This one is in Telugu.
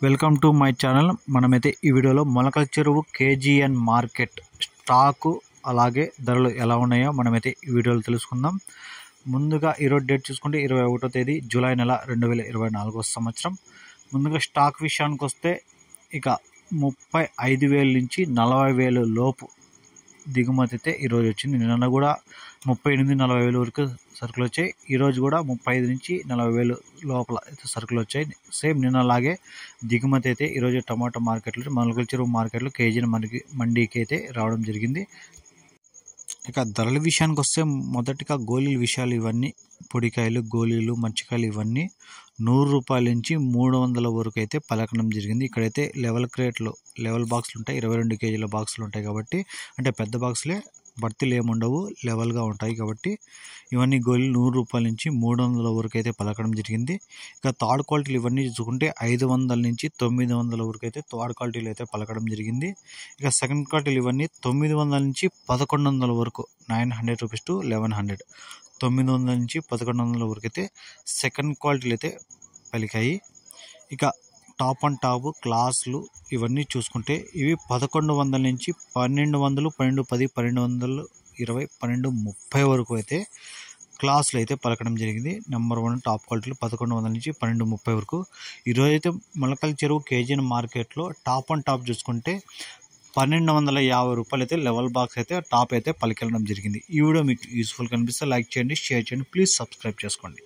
Welcome to my channel. మనమైతే ఈ వీడియోలో మొలకల చెరువు కేజీఎన్ మార్కెట్ స్టాకు అలాగే ధరలు ఎలా ఉన్నాయో మనమైతే ఈ వీడియోలో తెలుసుకుందాం. ముందుగా ఈరోజు డేట్ చూసుకుంటే 21వ తేదీ జూలై నెల 2024 సంవత్సరం. ముందుగా స్టాక్ విషయానికి వస్తే ఇక 35,000 నుంచి 40,000 లోపు దిగుమతి అయితే ఈరోజు వచ్చింది. నిన్న కూడా 38,000-40,000 వరకు సరుకులు వచ్చాయి. ఈరోజు కూడా 35 నుంచి 40,000 లోపల అయితే సరుకులు వచ్చాయి. సేమ్ నిన్నలాగే దిగుమతి అయితే ఈరోజు టమాటో మార్కెట్లో మొలకల చెరువు మార్కెట్లో కేజీని మండీకి అయితే రావడం జరిగింది. ఇక ధరల విషయానికి వస్తే మొదటిగా గోళీల విషయాలు ఇవన్నీ పొడికాయలు, గోళీలు, మర్చికాయలు ఇవన్నీ 100 రూపాయల నుంచి 300 వరకు అయితే పలకడం జరిగింది. ఇక్కడైతే లెవెల్ బాక్సులు ఉంటాయి, 22 కేజీల బాక్సులు ఉంటాయి కాబట్టి, అంటే పెద్ద బాక్సులే, భర్తీలు ఏముండవు, లెవెల్గా ఉంటాయి కాబట్టి ఇవన్నీ గోళీలు 100 రూపాయల నుంచి 300 వరకు అయితే పలకడం జరిగింది. ఇక థర్డ్ క్వాలిటీలు ఇవన్నీ చూసుకుంటే 500 నుంచి 900 వరకు అయితే థర్డ్ క్వాలిటీలు అయితే పలకడం జరిగింది. ఇక సెకండ్ క్వాలిటీలు ఇవన్నీ 900 నుంచి 1100 వరకు, 900 రూపీస్ టు 1100, 900 నుంచి 1100 వరకు అయితే సెకండ్ క్వాలిటీలు అయితే పలికాయి. ఇక టాప్ అండ్ టాప్ క్లాసులు ఇవన్నీ చూసుకుంటే ఇవి 1100 నుంచి 1200, 1210, 1220, 1230 వరకు అయితే క్లాసులు అయితే పలకడం జరిగింది. నెంబర్ 1 టాప్ క్వాలిటీలు 1100 నుంచి 1230 వరకు. ఈరోజైతే మొలకల చెరువు కేజీఎన్ మార్కెట్లో టాప్ అండ్ టాప్ చూసుకుంటే 1250 రూపాయలు అయితే లెవెల్ బాక్స్ అయితే టాప్ అయితే పలికెళ్ళడం జరిగింది. ఈ వీడియో మీకు యూస్ఫుల్ కనిపిస్తే లైక్ చేయండి, షేర్ చేయండి, ప్లీజ్ సబ్స్క్రైబ్ చేసుకోండి.